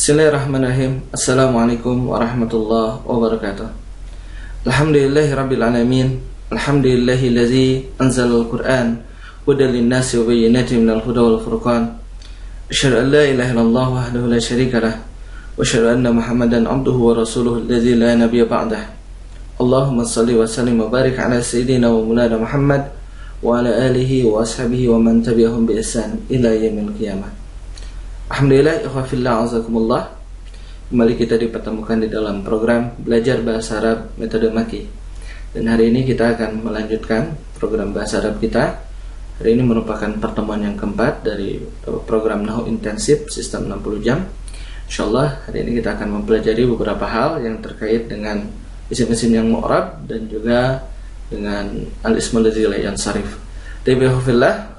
Bismillahirrahmanirrahim. Assalamualaikum warahmatullahi wabarakatuh. Alhamdulillahi rabbil alamin. Alhamdulillahillazi anzalal Qur'an hudan linnasi wa bayyinatin minal huda wal furqan. Asyhadu an la ilaha illallah wahdahu la syarikalah wa asyhadu anna Muhammadan abduhu wa rasuluhu allazi la nabiyya ba'dah. Allahumma shalli wa sallim wa barik ala sayyidina wa maulana Muhammad wa ala alihi wa ashabihi wa man tabi'ahum bi ihsan ila yaumil qiyamah. Alhamdulillah, ikhwafillah azakumullah. Kembali kita dipertemukan di dalam program Belajar Bahasa Arab Metode Maki. Dan hari ini kita akan melanjutkan program Bahasa Arab kita. Hari ini merupakan pertemuan yang keempat dari program Nahwu Intensif Sistem 60 Jam. InsyaAllah hari ini kita akan mempelajari beberapa hal yang terkait dengan isim-isim yang mu'rab dan juga dengan al-ismul ladzi la yansarif. Ikhwafillah,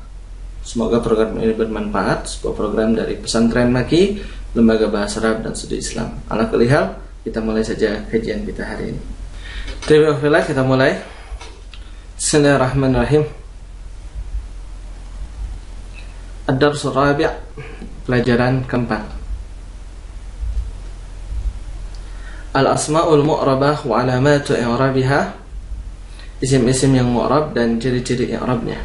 semoga program ini bermanfaat. Sebuah program dari Pesantren Maki, Lembaga Bahasa Arab dan Studi Islam. Ala kulli hal, kita mulai saja kajian kita hari ini. Alhamdulillah, kita mulai. Bismillahirrahmanirrahim. Ad-darsul rabi', pelajaran keempat. Al-asma'ul mu'rabah wa alamatu i'rabiha, isim-isim yang mu'rab dan ciri-ciri i'rabnya.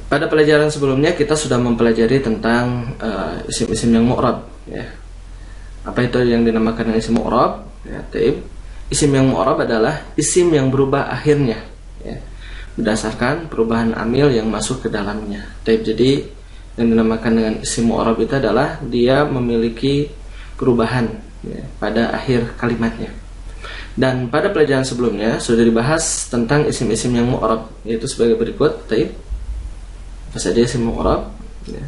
Pada pelajaran sebelumnya kita sudah mempelajari tentang isim-isim yang mu'rab, ya. Apa itu yang dinamakan dengan isim mu'rab? Ya, isim yang mu'rab adalah isim yang berubah akhirnya, ya, berdasarkan perubahan amil yang masuk ke dalamnya. Jadi yang dinamakan dengan isim mu'rab itu adalah dia memiliki perubahan, ya, pada akhir kalimatnya. Dan pada pelajaran sebelumnya sudah dibahas tentang isim-isim yang mu'rab, yaitu sebagai berikut. Apa saja isim mu'rab? Ya.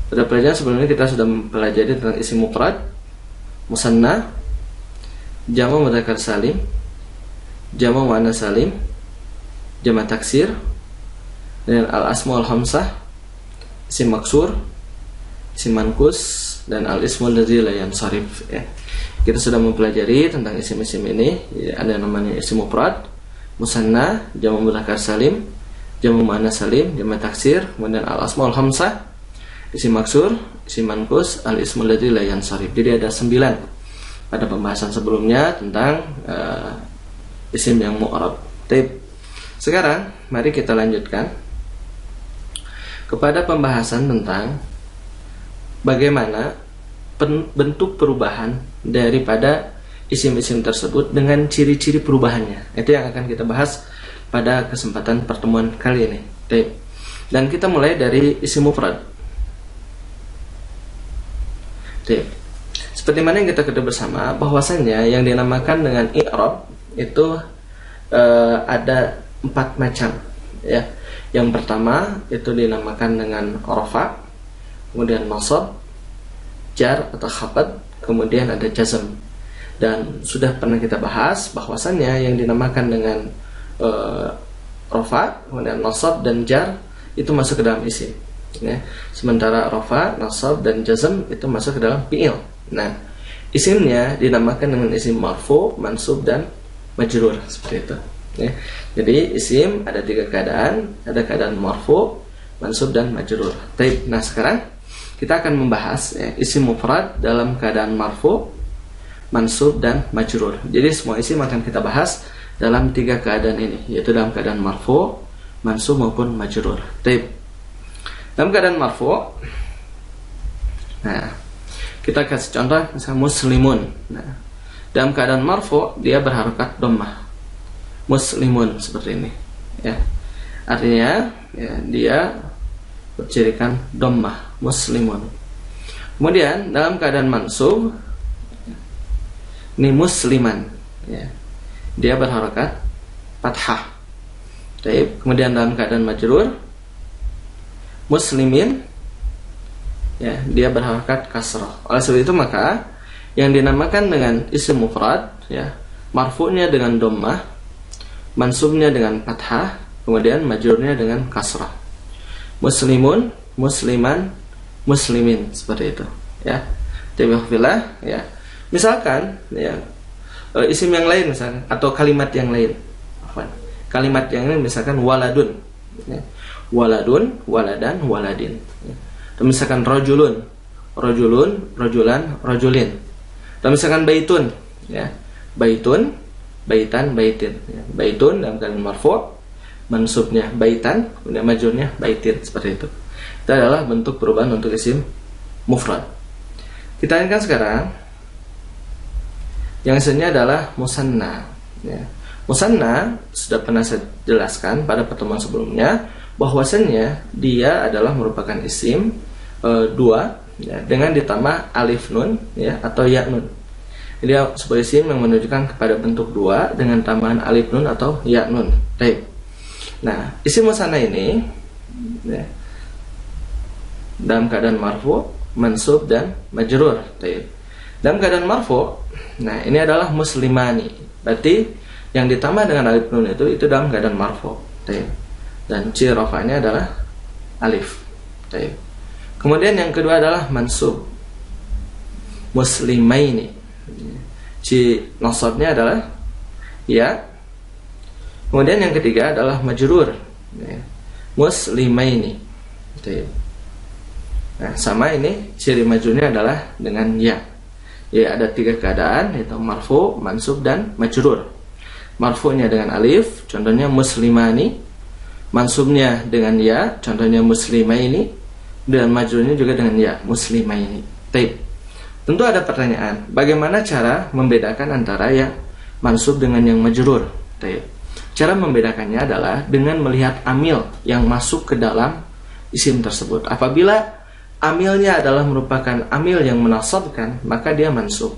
Pada pelajaran sebelumnya kita sudah mempelajari tentang isim mufrad, musanna, jamak mudzakkar salim, jamak muannas salim, jamak taksir, dan al-asmaul khamsah, isim maksur, isim manqus, dan al-ismul ladzi la yansarif, ya. Kita sudah mempelajari tentang isim-isim ini, ya, ada namanya isim mufrad, musanna, jamak mudzakkar salim, jamak muannas salim, jamak taksir, kemudian al-asmaul khamsah, isim maksur, isim manqus, al-ismul ladzi la yansarif. Jadi ada 9 pada pembahasan sebelumnya tentang isim yang mu'rab. Sekarang mari kita lanjutkan kepada pembahasan tentang bagaimana bentuk perubahan daripada isim-isim tersebut dengan ciri-ciri perubahannya. Itu yang akan kita bahas pada kesempatan pertemuan kali ini. Dan kita mulai dari isim mufrad. Seperti mana yang kita ketahui bersama, bahwasannya yang dinamakan dengan i'rab itu ada 4 macam, ya. Yang pertama itu dinamakan dengan rafa, kemudian nasab, jar atau khafad, kemudian ada jazm. Dan sudah pernah kita bahas bahwasannya yang dinamakan dengan rafa, kemudian nasab dan jar itu masuk ke dalam isim, ya. Sementara rafa, nasab dan jazm itu masuk ke dalam fi'il. Nah, isimnya dinamakan dengan isim marfu, mansub dan majrur, seperti itu, ya. Jadi isim ada 3 keadaan, ada keadaan marfu, mansub dan majrur. Nah, sekarang kita akan membahas, ya, isim mufrad dalam keadaan marfu, mansub dan majrur. Jadi semua isim akan kita bahas dalam 3 keadaan ini, yaitu dalam keadaan marfu, mansub maupun majrur. Dalam keadaan marfu, nah, kita kasih contoh misalnya muslimun. Nah, dalam keadaan marfu dia berharokat dhammah, muslimun, seperti ini, ya. Artinya, ya, dia bercirikan dhammah, muslimun. Kemudian dalam keadaan mansub, ini musliman, ya, dia berharokat fathah. Kemudian dalam keadaan majrur, muslimin, ya, dia berharokat kasrah. Oleh sebab itu maka yang dinamakan dengan isim mufrad, ya, marfu'nya dengan dhammah, mansubnya dengan fathah, kemudian majrurnya dengan kasrah. Muslimun, musliman, muslimin, seperti itu, ya. Alhamdulillah, ya. Misalkan, ya, isim yang lain misalkan, atau kalimat yang lain. Kalimat yang lain misalkan waladun, ya. Waladun, waladan, waladin. Ya. Dan misalkan rojulun, rojulun, rojulan, rojulin. Dan misalkan baitun, ya. Baitun, baitan, baitin. Ya. Baitun dalam keadaan marfu', mansubnya baitan, kemudian majrurnya baitin, seperti itu. Itu adalah bentuk perubahan untuk isim mufrad. Kita ingatkan sekarang yang isimnya adalah musanna, ya. Musanna sudah pernah saya jelaskan pada pertemuan sebelumnya bahwasannya dia adalah merupakan isim dua, ya, dengan ditambah alif nun, ya, atau ya nun. Dia sebuah isim yang menunjukkan kepada bentuk dua dengan tambahan alif nun atau ya nun. Baik. Nah, isim musanna ini, ya, dalam keadaan marfu, mansub, dan majrur. Baik. Dalam keadaan marfu, nah ini adalah muslimani. Berarti yang ditambah dengan alif nun itu dalam keadaan marfu. Baik. Dan ciri rafa'nya adalah alif. Baik. Kemudian yang kedua adalah mansub, muslimaini. Ciri nasabnya adalah ya. Kemudian yang ketiga adalah majrur, ya, muslimaini. Nah, sama ini ciri majrurnya adalah dengan ya. Ya, ada tiga keadaan, yaitu marfu, mansub, dan majrur. Marfu'nya dengan alif, contohnya muslimani. Mansubnya dengan ya, contohnya muslimaini. Dan majrurnya juga dengan ya, muslimaini. Taib. Tentu ada pertanyaan, bagaimana cara membedakan antara yang mansub dengan yang majrur? Taib. Cara membedakannya adalah dengan melihat amil yang masuk ke dalam isim tersebut. Apabila amilnya adalah merupakan amil yang menasabkan, maka dia mansub.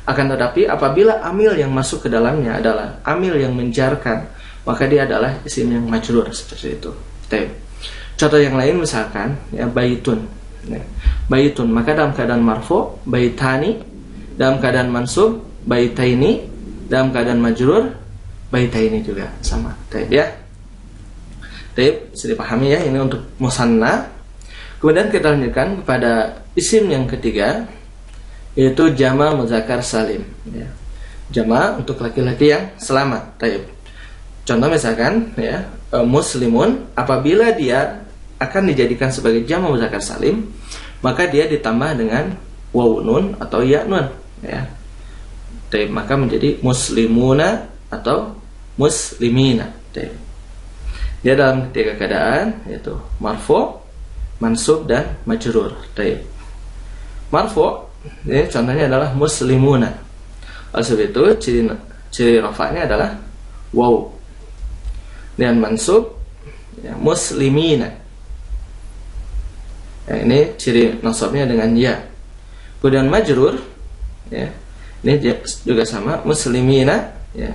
Akan tetapi apabila amil yang masuk ke dalamnya adalah amil yang menjarkan, maka dia adalah isim yang majrur, seperti itu. Taib. Contoh yang lain misalkan ya, baitun, ya. Baitun, maka dalam keadaan marfu baitani, dalam keadaan mansub baitaini, dalam keadaan majrur baitaini juga sama. Taib, ya. Taib, bisa dipahami ya, ini untuk musanna. Kemudian kita lanjutkan kepada isim yang ketiga, yaitu jama' muzakkar salim, ya. Jama' untuk laki-laki yang selamat. Taib. Contoh misalkan ya, muslimun, apabila dia akan dijadikan sebagai jama' muzakkar salim, maka dia ditambah dengan waw nun atau ya nun, ya. Taib, maka menjadi muslimuna atau muslimina. Taib. Dia dalam tiga keadaan, yaitu marfu, mansub, dan majrur. Taib. Marfu, ya, contohnya adalah muslimuna. Oleh sebab itu ciri rafa'nya adalah waw. Dan mansub ya, muslimina. Ya, ini ciri nasabnya dengan ya. Kemudian majrur, ya, ini juga sama, muslimina, ya.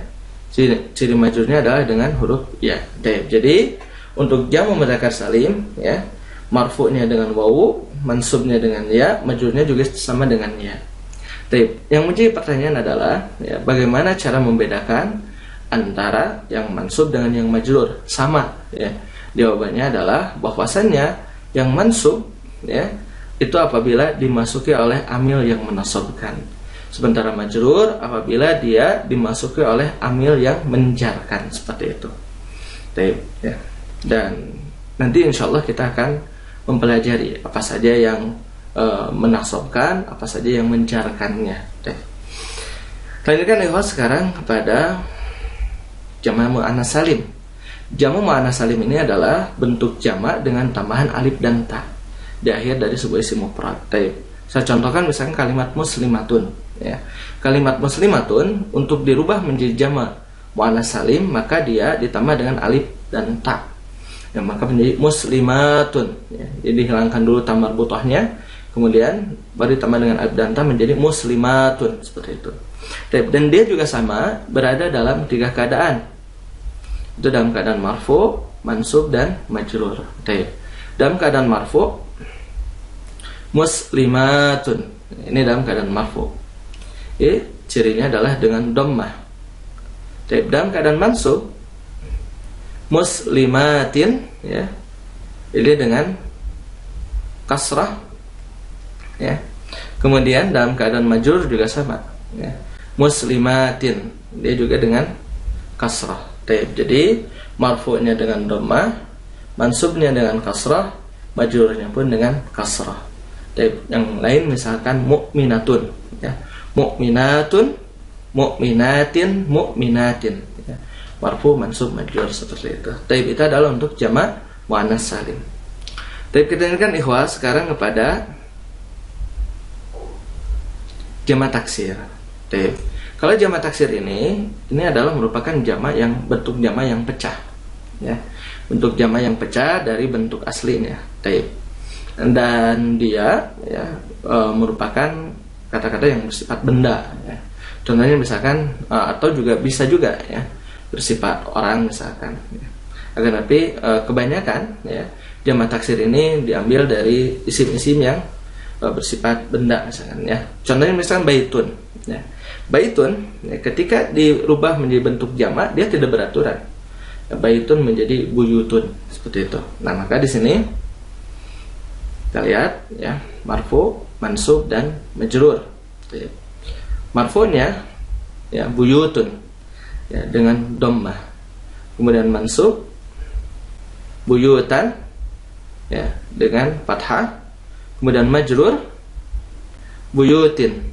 Ciri majrurnya adalah dengan huruf ya. Jadi untuk jama' muzakkar salim, ya, marfu'nya dengan wawu, mansubnya dengan ya, majrurnya juga sama dengan ya. Yang menjadi pertanyaan adalah ya, bagaimana cara membedakan antara yang mansub dengan yang majrur? Sama, ya. Jawabannya adalah bahwasannya yang mansub, ya, itu apabila dimasuki oleh amil yang menasabkan. Sementara majrur apabila dia dimasuki oleh amil yang menjarkan, seperti itu. Ya. Dan nanti insya Allah kita akan mempelajari apa saja yang menasabkan, apa saja yang menjarkannya. Lanjutkan ikhwan sekarang kepada jama' mu'annas salim. Jama' mu'annas salim ini adalah bentuk jama' dengan tambahan alif dan ta di akhir dari sebuah isim mufrad. Saya contohkan misalkan kalimat muslimatun, ya. Kalimat muslimatun untuk dirubah menjadi jama' mu'annas salim, maka dia ditambah dengan alif dan ta, ya, maka menjadi muslimatun, ya. Jadi hilangkan dulu ta marbutahnya, kemudian baru ditambah dengan alif dan ta menjadi muslimatun, seperti itu. Dan dia juga sama berada dalam tiga keadaan. Itu dalam keadaan marfu, mansub, dan majrur. Dalam keadaan marfu, muslimatun, ini dalam keadaan marfu. Cirinya adalah dengan dhammah. Dalam keadaan mansub, muslimatin, ya, ini dengan kasrah, ya. Kemudian dalam keadaan majrur juga sama, ya. Muslimatin, dia juga dengan kasrah. Jadi marfu'nya dengan dhammah, mansubnya dengan kasrah, majrurnya pun dengan kasrah. Yang lain misalkan mu'minatun, ya. Mu'minatun, mu'minatin, mu'minatin, ya. Marfu, mansub, majrur seperti itu. Itu adalah untuk jamak muannas salim. Kita ingatkan ikhwah sekarang kepada jamak taksir. Kalau jamak taksir ini adalah merupakan jamak yang bentuk jamak yang pecah, ya. Bentuk jamak yang pecah dari bentuk aslinya. Dan dia, ya, merupakan kata-kata yang bersifat benda, ya. Contohnya misalkan atau juga bisa juga, ya, bersifat orang misalkan, ya. Akan tapi kebanyakan, ya, jamak taksir ini diambil dari isim-isim yang bersifat benda misalkan, ya. Contohnya misalkan baitun, ya. Baitun, ya, ketika dirubah menjadi bentuk jamak dia tidak beraturan. Baitun menjadi buyutun seperti itu. Nah, maka di sini kita lihat, ya, marfu, mansub dan majrur. Marfunya, ya, buyutun, ya, dengan dhammah. Kemudian mansub buyutan, ya, dengan fathah. Kemudian majrur buyutin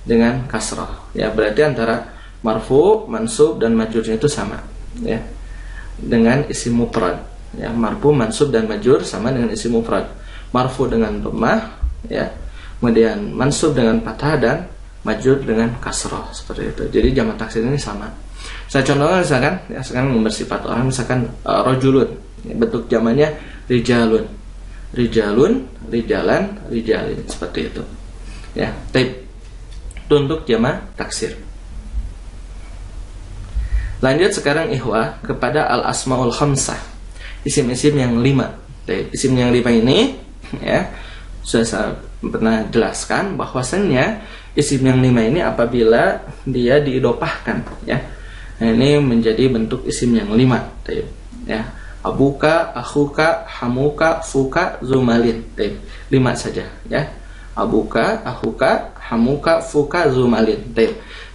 dengan kasrah. Ya, berarti antara marfu, mansub dan majrurnya itu sama, ya, dengan isim mufrad. Ya, marfu, mansub dan majrur sama dengan isim mufrad. Marfu dengan dhammah, ya, kemudian mansub dengan fathah dan majrur dengan kasrah seperti itu. Jadi jamak taksir ini sama. Saya contohkan misalkan, ya, sekarang bersifat orang misalkan rajulun, ya, bentuk jamaknya rijalun, rijalun, rijalan, rijalin seperti itu. Ya, itu untuk jamak taksir. Lanjut sekarang ikhwah kepada al asmaul khamsah, isim-isim yang 5. Isim yang 5 ini, ya, sudah saya pernah jelaskan bahwasannya isim yang 5 ini apabila dia diidopahkan, ya, nah, ini menjadi bentuk isim yang 5, ya. Abuka, akhuka, hamuka, fuka, zumalin. 5 saja, ya. Abuka, akhuka, hamuka, fuka, zumalin.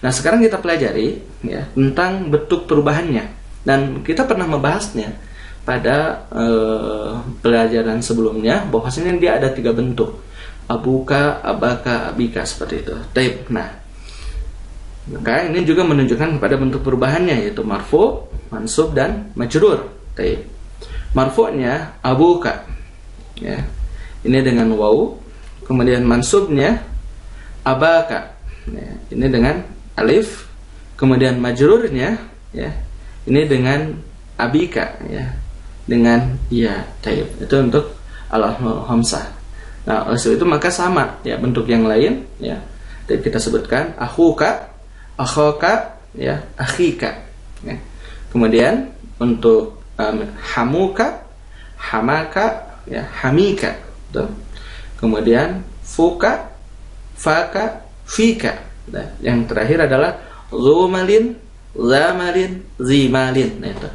Nah, sekarang kita pelajari, ya, tentang bentuk perubahannya. Dan kita pernah membahasnya pada pelajaran sebelumnya bahwasanya dia ada 3 bentuk. Abuka, abaka, abika seperti itu. Nah, maka ini juga menunjukkan kepada bentuk perubahannya, yaitu marfu, mansub dan majrur. Marfu'nya abuka, ya, ini dengan waw. Kemudian mansubnya abaka, ya, ini dengan alif. Kemudian majrurnya, ya, ini dengan abika, ya, dengan ya. Itu untuk al-asmaul khamsah. Nah, oleh sebab itu maka sama, ya, bentuk yang lain, ya. Jadi kita sebutkan akhuka, akhaka, ya, akhika, ya. Kemudian untuk hamuka, hamaka, ya, hamika, tuh. Kemudian fuka, faka, fika. Nah, yang terakhir adalah zumalin, zamalin, zimalin. Nah, itu.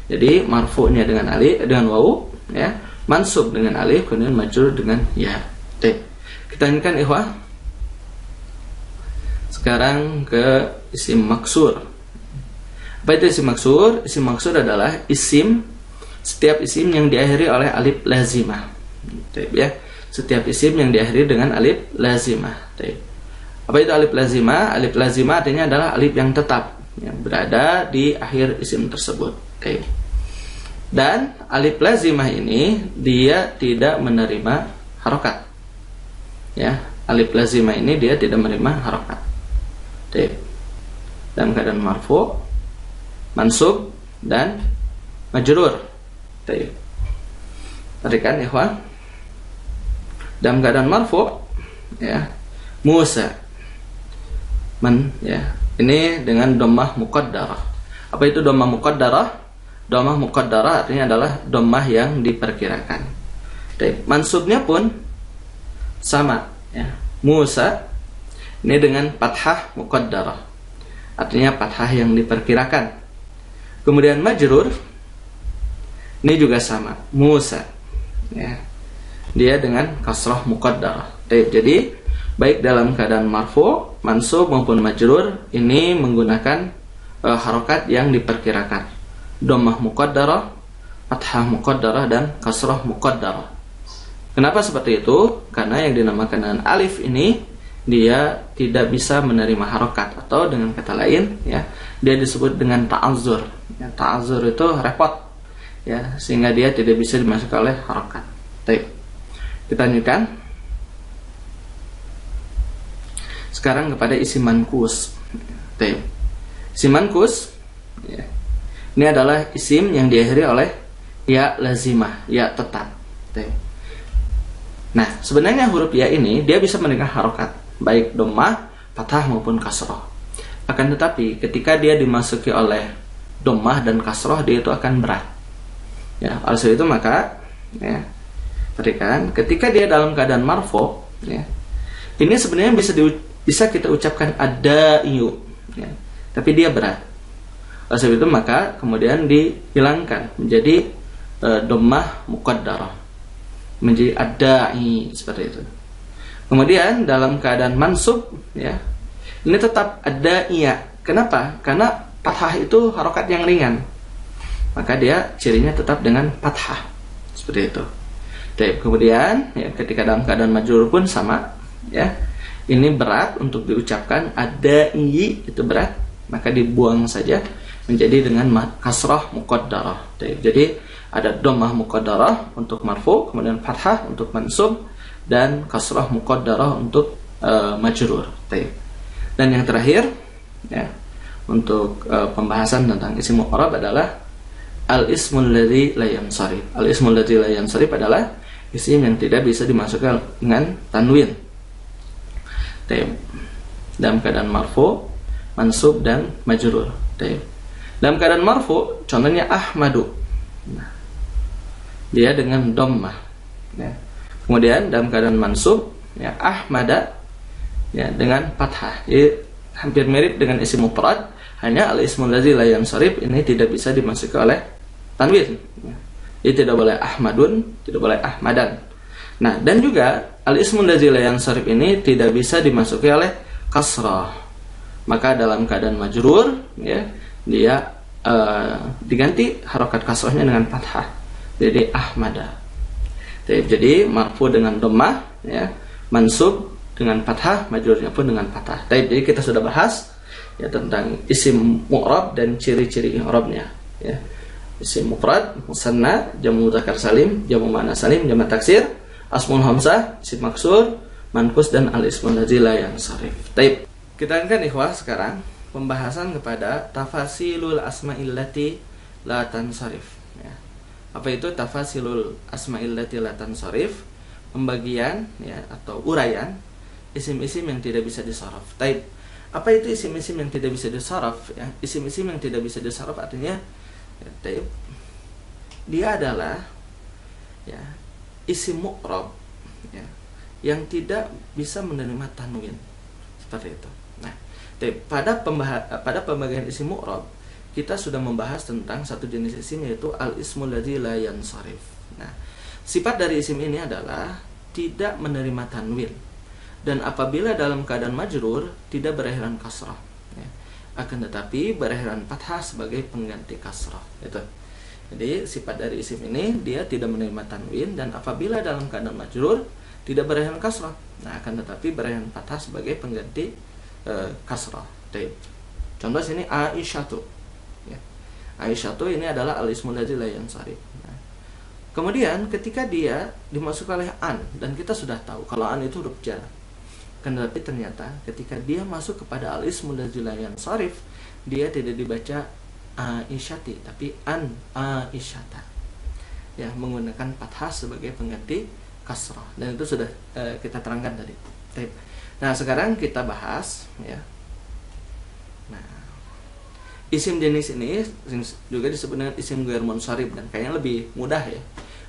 Jadi marfu'nya dengan alif, dengan waw, ya, mansub dengan alif, kemudian majrur dengan ya. Kita ingatkan ikhwah sekarang ke isim maksur. Apa itu isim maksur? Isim maksur adalah setiap isim yang diakhiri oleh alif lazimah. Ya, setiap isim yang diakhiri dengan alif lazimah. Apa itu alif lazimah? Alif lazimah artinya adalah alif yang tetap, yang berada di akhir isim tersebut. Dan alif lazimah ini dia tidak menerima harokat. Ya, alif lazimah ini dia tidak menerima harokat. Dalam keadaan marfu, mansub dan majrur. Perhatikan ikhwan. Dalam keadaan marfu, ya, Musa, ya, ini dengan dhammah muqaddarah. Apa itu dhammah muqaddarah? Dhammah muqaddarah artinya adalah dhammah yang diperkirakan. Mansubnya pun sama, ya. Musa ini dengan fathah muqaddarah, artinya fathah yang diperkirakan. Kemudian majrur ini juga sama, Musa, ya, dia dengan kasrah muqaddarah. Jadi baik dalam keadaan marfu, mansub maupun majrur ini menggunakan harokat yang diperkirakan, dhammah muqaddarah, fathah muqaddarah dan kasrah muqaddarah. Kenapa seperti itu? Karena yang dinamakan dengan alif ini dia tidak bisa menerima harokat, atau dengan kata lain ya, dia disebut dengan ta'azzur. Ya, ta'azzur itu repot ya, sehingga dia tidak bisa dimasukkan oleh harokat. Baik. Kita lanjutkan. Sekarang kepada isim manqus. Baik. Isim manqus ya, ini adalah isim yang diakhiri oleh ya lazimah, ya tetap. Baik. Nah, sebenarnya huruf ya ini dia bisa menerima harokat, baik dhammah, fathah maupun kasroh. Akan tetapi ketika dia dimasuki oleh dhammah dan kasroh, dia itu akan berat. Ya, oleh sebab itu maka ya, perhatikan ketika dia dalam keadaan marfu, ya, ini sebenarnya bisa kita ucapkan ada-iyu, ya, tapi dia berat. Oleh sebab itu maka kemudian dihilangkan menjadi dhammah muqaddarah, menjadi adai, seperti itu. Kemudian dalam keadaan mansub ya, ini tetap ada iya. Kenapa? Karena fathah itu harokat yang ringan, maka dia cirinya tetap dengan fathah, seperti itu. Dan kemudian ya, ketika dalam keadaan majrur pun sama ya, ini berat untuk diucapkan, ada i itu berat, maka dibuang saja menjadi dengan kasrah muqaddarah. Jadi ada dhammah muqaddarah untuk marfu, kemudian fathah untuk mansub, dan kasrah muqaddarah untuk majrur. Dan yang terakhir ya, untuk pembahasan tentang isim mu'rab adalah al-ismul ladzi la yansharif. Al-ismul ladzi la yansharif adalah isim yang tidak bisa dimasukkan dengan tanwin. Dalam keadaan marfu, mansub, dan majrur. Dalam keadaan marfu, contohnya Ahmadu. Nah, dia dengan dhammah ya. Kemudian dalam keadaan mansub ya, Ahmada ya, dengan fathah. Jadi hampir mirip dengan isim mufrad, hanya al-ismul ladzi la yansharif ini tidak bisa dimasuki oleh tanwin ya. Jadi tidak boleh Ahmadun, tidak boleh Ahmadan. Nah, dan juga al-ismul ladzi la yansharif ini tidak bisa dimasuki oleh kasrah. Maka dalam keadaan majrur ya, dia diganti harokat kasrahnya dengan fathah. Jadi Ahmada. Jadi marfu dengan dhammah ya, mansub dengan fathah, majrurnya pun dengan fathah. Jadi kita sudah bahas ya tentang isim mu'rab dan ciri-ciri i'rabnya ya. Isim mufrad, musanna, jamu mudzakkar salim, jamu muannas salim, jamak taksir, asmul hamzah, isim maksur, manqus, dan al-ismul ladzi la yansharif. Baik. Kita akan ikhwah sekarang pembahasan kepada tafasilul asma'il lati la tansharif. Apa itu tafasilul asma'il lati la tansharif? Pembagian ya, atau uraian isim-isim yang tidak bisa disharaf. Taib. Apa itu isim-isim yang tidak bisa disharaf ya? Isim-isim yang tidak bisa disharaf artinya ya, taib, dia adalah ya, isim mu'rab ya, yang tidak bisa menerima tanwin. Seperti itu. Nah, taib, pada pembagian isim mu'rab kita sudah membahas tentang satu jenis isim, yaitu al-ismul ladzi la yansharif. Nah, sifat dari isim ini adalah tidak menerima tanwin, dan apabila dalam keadaan majrur tidak berakhiran kasrah ya. Akan tetapi berakhiran fathah sebagai pengganti kasrah. Itu. Jadi sifat dari isim ini dia tidak menerima tanwin, dan apabila dalam keadaan majrur tidak berakhiran kasrah, nah akan tetapi berakhiran fathah sebagai pengganti kasrah. Contoh sini Aisyatu. Aisyatu ini adalah al-ismul ladzi la yansharif. Nah, kemudian ketika dia dimasukkan oleh an, dan kita sudah tahu kalau an itu huruf jar. Tetapi ternyata ketika dia masuk kepada al-ismul ladzi la yansharif, dia tidak dibaca Aisyati, tapi an Aisyata. Ya, menggunakan fathah sebagai pengganti kasrah. Dan itu sudah kita terangkan tadi. Nah, sekarang kita bahas ya. Isim jenis ini juga disebut dengan isim ghair munsharif, dan kayaknya lebih mudah ya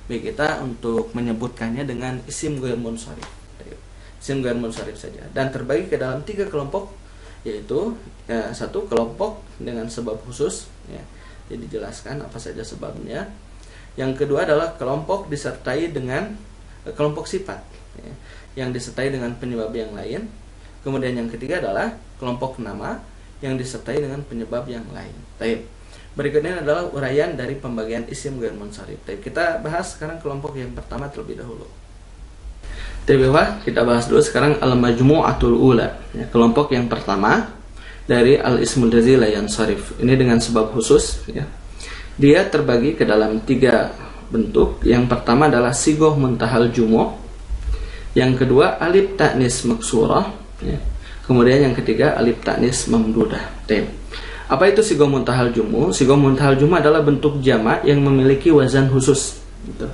bagi kita untuk menyebutkannya dengan isim ghair munsharif. Isim ghair munsharif saja, dan terbagi ke dalam 3 kelompok, yaitu ya, 1 kelompok dengan sebab khusus ya. Jadi dijelaskan apa saja sebabnya. Yang kedua adalah kelompok disertai dengan kelompok sifat ya, yang disertai dengan penyebab yang lain. Kemudian yang ketiga adalah kelompok nama yang disertai dengan penyebab yang lain. Baik. Berikutnya adalah uraian dari pembagian isim ghair munsharif. Kita bahas sekarang kelompok yang pertama terlebih dahulu. Kita bahas dulu sekarang al-majmu'atul ula, ya, kelompok yang pertama dari al-ismul ladzi la yansharif. Ini dengan sebab khusus, ya. Dia terbagi ke dalam 3 bentuk. Yang pertama adalah sigoh muntahal jumu'. Yang kedua alif ta'nis maksurah, ya. Kemudian yang ketiga alif ta'nis mamdudah. Apa itu sigoh muntahal jumu'? Sigoh muntahal jumu' adalah bentuk jamak yang memiliki wazan khusus, gitu.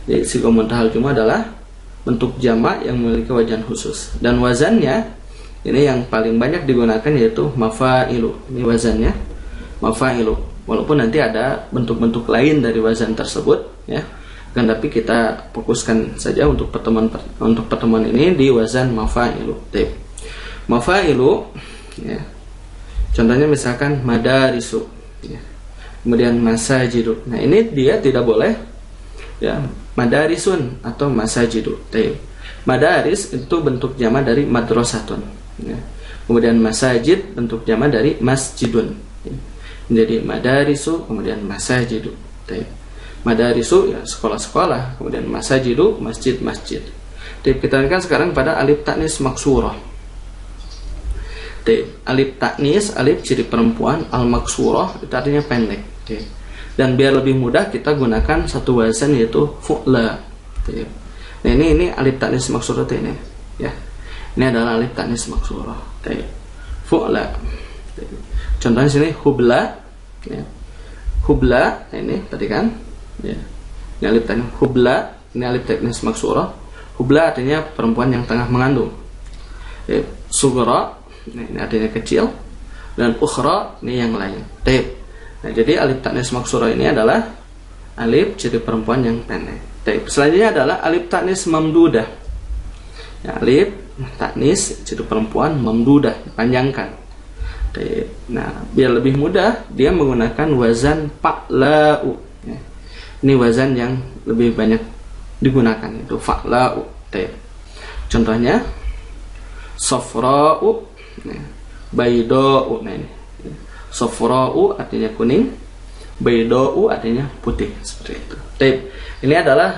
Jadi sigoh muntahal jumu' adalah bentuk jamak yang memiliki wazan khusus, dan wazannya ini yang paling banyak digunakan yaitu mafa'ilu. Ini wazannya mafa'ilu, walaupun nanti ada bentuk-bentuk lain dari wazan tersebut, ya. Kan tapi kita fokuskan saja untuk pertemuan ini di wazan mafa'ilu. Mafa'ilu, ya. Contohnya misalkan madarisu, ya. Kemudian masajidu. Nah, ini dia tidak boleh, ya, madarisun atau masajidu. Madaris itu bentuk jamak dari madrasatun, ya. Kemudian masajid bentuk jamak dari masjidun, ya. Jadi madarisu kemudian masajidu. Madarisu, ya, sekolah-sekolah, kemudian masajidu masjid-masjid. Kita lihat sekarang pada alif ta'nis maksurah. Alif ta'nis, alif ciri perempuan, al-maksurah itu artinya pendek. Dan biar lebih mudah kita gunakan satu wazan yaitu fu'la. Nah, ini alif ta'nis maksurah ini, ya. Ini adalah alif ta'nis maksurah. Fu'la. Contohnya sini hubla, ya. Hubla, nah ini tadi kan, ya. Ini alif ta'nis hubla, ini alif ta'nis maksurah. Hubla artinya perempuan yang tengah mengandung. Sughra, ini artinya kecil, dan ukhra ini yang lain. Nah, jadi alif ta'nis maksurah ini adalah alif ciri perempuan yang pendek. Selanjutnya adalah alif ta'nis mamdudah. Ya, alif ta'nis ciri perempuan mamdudah, dipanjangkan. Nah, biar lebih mudah dia menggunakan wazan fa'la'u, ya. Ini wazan yang lebih banyak digunakan, itu fa'la'u. Contohnya safra'u, bayda'u. Nah, ini safra'u artinya kuning, bayda'u artinya putih, seperti itu. Ini adalah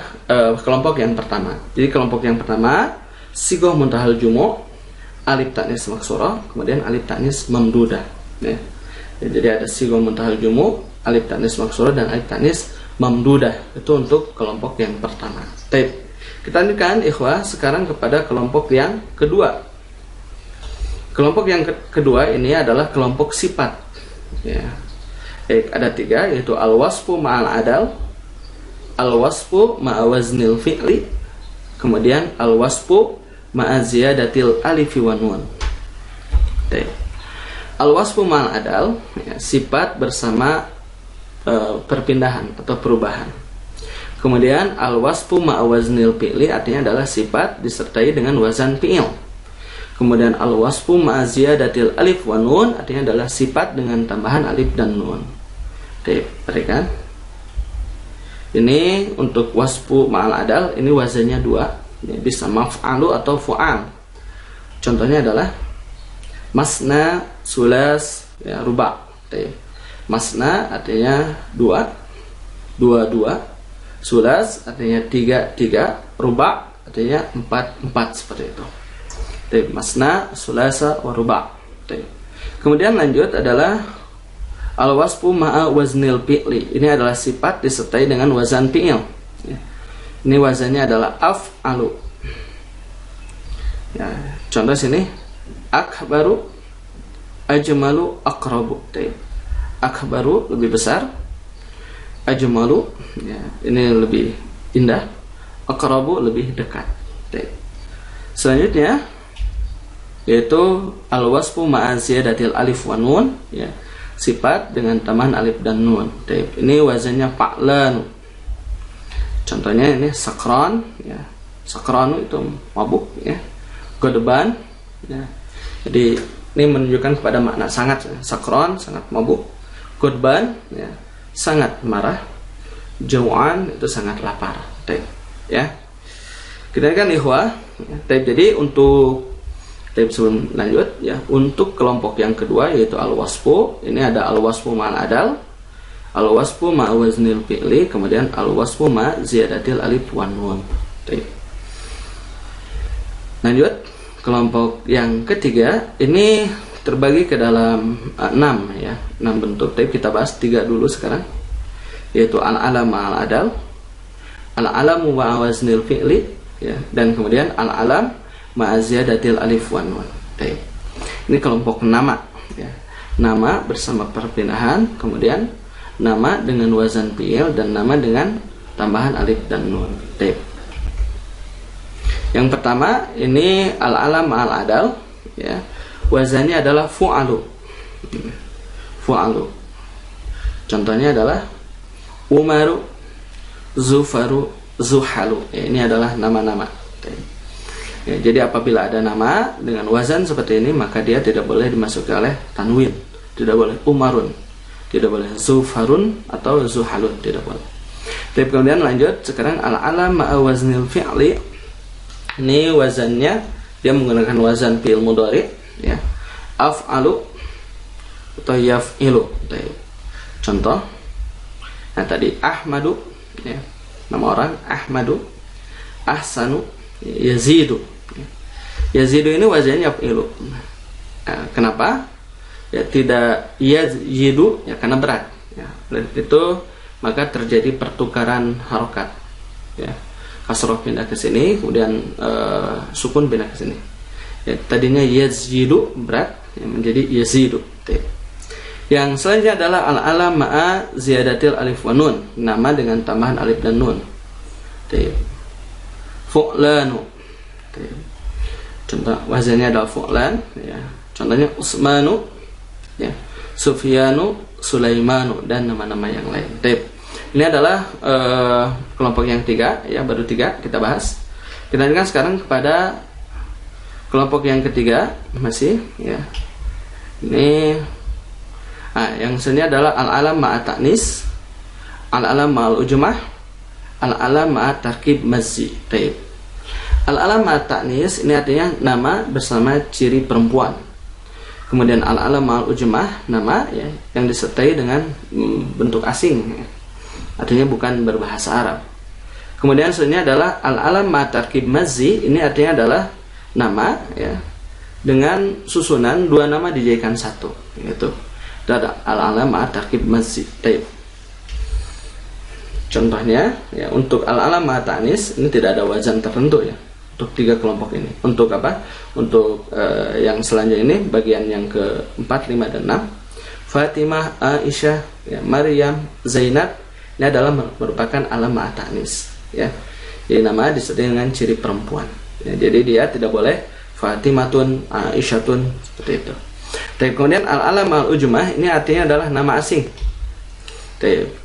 kelompok yang pertama. Jadi kelompok yang pertama sigoh muntahal jumu', alif ta'nis maksurah, kemudian alif ta'nis mamdudah, ya. Jadi ada sigoh muntahal jumu', alif ta'nis maksurah, dan alif ta'nis mamdudah. Itu untuk kelompok yang pertama. Kita lanjutkan ikhwah sekarang kepada kelompok yang kedua. Kelompok yang kedua ini adalah kelompok sifat, ya. Ada 3, yaitu al-wasfu ma'al adal, al-wasfu ma'a waznil fi'li, kemudian al-wasfu ma'a ziyadatil alifi wa nun. Al-wasfu ma'al adal, ya, sifat bersama perpindahan atau perubahan. Kemudian al-wasfu ma'a waznil fi'li artinya adalah sifat disertai dengan wazan fi'il. Kemudian al-wasfu ma'a ziyadatil alif wa nun artinya adalah sifat dengan tambahan alif dan nun. Perhatikan. Ini untuk wasfu ma'al adal, ini wazannya 2, ya, bisa maf'alu atau fu'al. Contohnya adalah masna, sulas, ya, ruba'. Masna artinya 2, 2, sulas artinya 3, ruba' artinya 4, seperti itu. Masna, sulasa, wa ruba'. Kemudian lanjut adalah al-wasfu ma'a waznil fi'li. Ini adalah sifat disertai dengan wazan fi'il. Ini wazannya adalah af'alu. Ya, contoh sini akbaru, ajmalu, aqrabu. Akbaru lebih besar, ajmalu, ya, ini lebih indah, aqrabu lebih dekat. Selanjutnya yaitu al-wasfu ma'a ziyadatil alif wa nun, ya, sifat dengan tambahan alif dan nun. Ini wazannya fa'lan. Contohnya ini sakran, ya. Sakranu itu mabuk, ya. Godban, ya. Jadi ini menunjukkan kepada makna sangat, ya. Sakran sangat mabuk, godban, ya, sangat marah, jau'an itu sangat lapar. Ya. Kita kan ikhwah, ya. Jadi untuk sebelum lanjut, ya, untuk kelompok yang kedua yaitu al-wasfu, ini ada al-wasfu ma'al adal, Al-wasfu ma waznil fi'li, kemudian al-wasfu ma ziyadatil alif wan nun. Lanjut, kelompok yang ketiga ini terbagi ke dalam 6 ya, 6 bentuk. Tapi kita bahas 3 dulu sekarang, yaitu al-alam ma'al-adal, al-alamu ma waznil fi'li ya, dan kemudian al-alam ma ziyadatil alif wan nun. Ini kelompok nama ya. Nama bersama perpindahan, kemudian nama dengan wazan fi'il, dan nama dengan tambahan alif dan nun. Yang pertama ini al-alam ma'al-adal ya. Wazannya adalah fu'alu. Fu'alu. Contohnya adalah Umaru, Zufaru, Zuhalu. Ya, ini adalah nama-nama. Ya, jadi apabila ada nama dengan wazan seperti ini, maka dia tidak boleh dimasuki oleh tanwin. Tidak boleh Umarun, tidak boleh Zufarun atau Zuhalun, tidak boleh. Tapi kemudian lanjut sekarang al-alam ma'a waznil fi'li. Ini wazannya dia menggunakan wazan fi'il mudhari ya. Af'alu atau yaf'ilu. Contoh, nah tadi Ahmadu ya, nama orang Ahmadu, Ahsanu, Yazidu. Yazidu ini wazannya yaf'ilu. Nah, kenapa? Ya tidak yazidu ya, karena berat ya. Itu maka terjadi pertukaran harokat ya. Kasroh pindah ke sini, kemudian sukun pindah ke sini. Ya, tadinya yazidu berat ya, menjadi yazidu. Yang selanjutnya adalah al-alam ma'a ziyadatil alif wa nun, nama dengan tambahan alif dan nun. Fu'lanu. Contoh wazannya adalah fu'lan ya. Contohnya Usmanu ya, Sufyanu, Sulaimanu, dan nama-nama yang lain. Ini adalah kelompok yang 3 ya, baru 3 kita bahas. Kita lanjutkan sekarang kepada kelompok yang ketiga masih ya. Ini yang selanjutnya adalah al-alam ma'a ta'nis, al-alam ma'al ujmah, al-alam ma'a tarkib mazzi. Al-alam ma'a ta'nis ini artinya nama bersama ciri perempuan. Kemudian al-alam ma'al ujmah, nama ya, yang disertai dengan bentuk asing ya. Artinya bukan berbahasa Arab. Kemudian selanjutnya adalah al-alam ma tarkib mazzi, ini artinya adalah nama ya, dengan susunan 2 nama dijadikan 1 gitu. Ada al-alam ma tarkib mazzi. Contohnya ya, untuk al-alam ma ta'nis ini tidak ada wazan tertentu ya. Untuk 3 kelompok ini. Untuk apa? Untuk yang selanjutnya ini bagian yang ke-4, 5 dan 6. Fatimah, Aisyah, ya, Maryam, Zainab, ini adalah merupakan alam ma'a ta'nis ya. Jadi nama disertai dengan ciri perempuan ya, jadi dia tidak boleh Fatimatun, Aisyatun seperti itu. Tapi kemudian al-alam al-ujmah ini artinya adalah nama asing.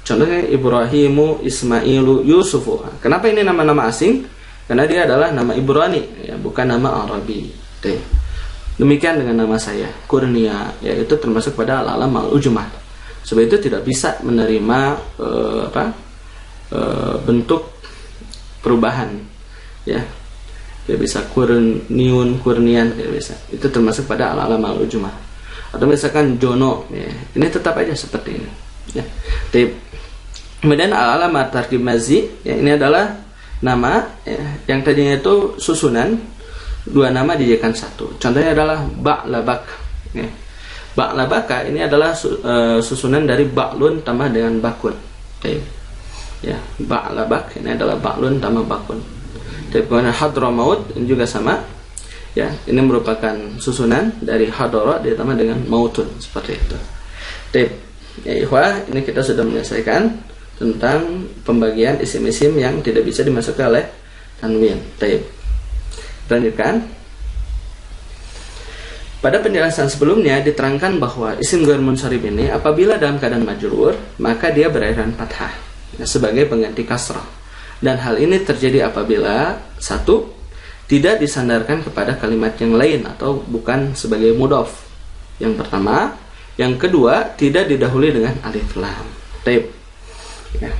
Contohnya Ibrahimu, Ismailu, Yusufu. Kenapa ini nama-nama asing? Karena dia adalah nama Ibrani ya, bukan nama Arabi. Demikian dengan nama saya Kurnia ya, itu termasuk pada al-alam al-ujmah. Sebab itu tidak bisa menerima bentuk perubahan ya. Dia bisa kurniun, kurnian, tidak bisa. Itu termasuk pada al-alam al-ujmah. Atau misalkan Jono ya. Ini tetap aja seperti ini ya. Kemudian al-alam at-tarkib mazzi ya, ini adalah nama ya, yang tadinya itu susunan 2 nama dijadikan 1. Contohnya adalah Ba'labak ya. Ba'labaka ini adalah susunan dari ba'lun tambah dengan bakun. Ya, ba'labak ini adalah ba'lun tambah bakun. Kemudian Hadramaut ini juga sama. Ya, ini merupakan susunan dari hadara ditambah dengan mautun seperti itu. Ya, ikhwah, ini kita sudah menyelesaikan tentang pembagian isim-isim yang tidak bisa dimasuki oleh tanwin. Lanjutkan. Pada penjelasan sebelumnya diterangkan bahwa isim ghair munsharif ini apabila dalam keadaan majrur, maka dia berakhiran fathah ya, sebagai pengganti kasrah. Dan hal ini terjadi apabila 1. Tidak disandarkan kepada kalimat yang lain atau bukan sebagai mudhaf. Yang pertama, yang kedua tidak didahului dengan alif lam. Ya.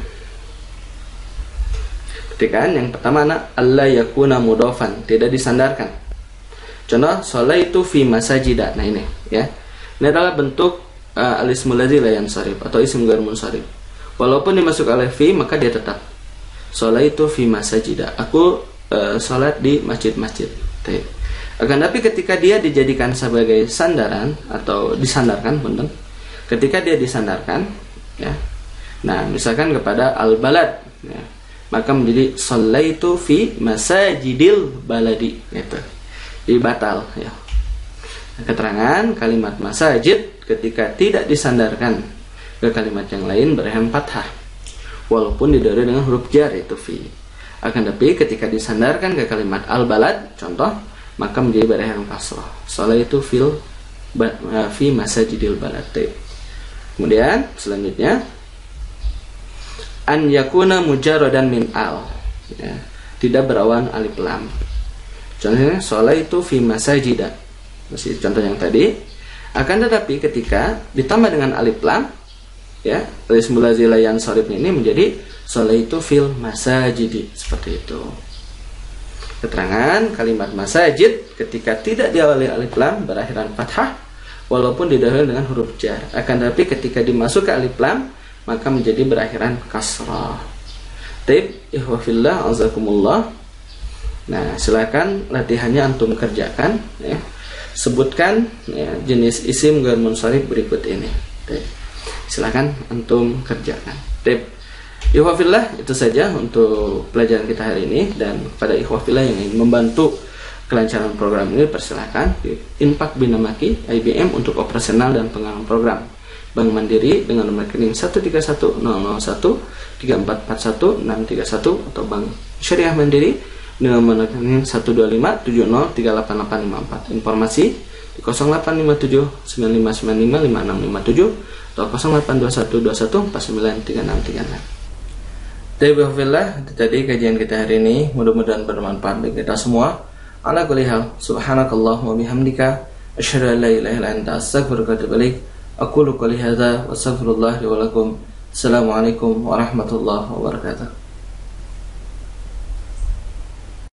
Ketika yang pertama alla yakuna mudhafan, tidak disandarkan. Contoh, sholaitu fi masajida. Nah ini ya. Ini adalah bentuk al-ismul ladzi la yansharif atau isim ghair munsharif. Walaupun dimasuk oleh fi, maka dia tetap sholaitu fi masajida. Aku sholat di masjid-masjid. Akan tapi ketika dia dijadikan sebagai sandaran atau disandarkan, benar. Ketika dia disandarkan, ya. Nah, misalkan kepada al-balad, ya, maka menjadi sholaitu fi masajidil baladi, gitu. Jadi batal, ya. Keterangan kalimat masajid ketika tidak disandarkan ke kalimat yang lain berakhir fathah, walaupun didahului dengan huruf jar yaitu fi. Akan tapi ketika disandarkan ke kalimat al-balad, contoh, maka menjadi berakhir kasrah. Sholaitu fi masajidil balad. Kemudian selanjutnya an yakuna mujarradan min al, ya, tidak berawan alif lam. Contohnya sholaitu fi masajida, masih contoh yang tadi. Akan tetapi ketika ditambah dengan alif lam, ya, ismul lazila yang sharifnya ini menjadi sholaitu fil masajidi, seperti itu. Keterangan kalimat masajid ketika tidak diawali alif lam berakhiran fathah, walaupun didahului dengan huruf jar. Akan tetapi ketika dimasuk ke alif lam, maka menjadi berakhiran kasrah. Taib, ihwafillah, azakumullah. Nah, silakan latihannya antum kerjakan, ya. Sebutkan, ya, jenis isim ghair munsharif berikut ini. Taib. Silakan antum kerjakan. Taib. Ihwafillah, itu saja untuk pelajaran kita hari ini. Dan pada ihwafillah yang ingin membantu kelancaran program ini, persilakan Infak Binamaki IBM untuk operasional dan pengembangan program. Bank Mandiri dengan nomor rekening 13100013441 atau Bank Syariah Mandiri dengan nomor rekening 12570388854. Informasi di 085795955657 atau 082121493636. Tadi kajian kita hari ini mudah-mudahan bermanfaat bagi kita semua. Ala kulli hal, subhanakallahumma wa bihamdika asyhadu an la ilaha illa anta astaghfiruka wa atubu ilaik. Aqulu qouli hadza wa astaghfirullah li wa lakum. Assalamualaikum warahmatullahi wabarakatuh.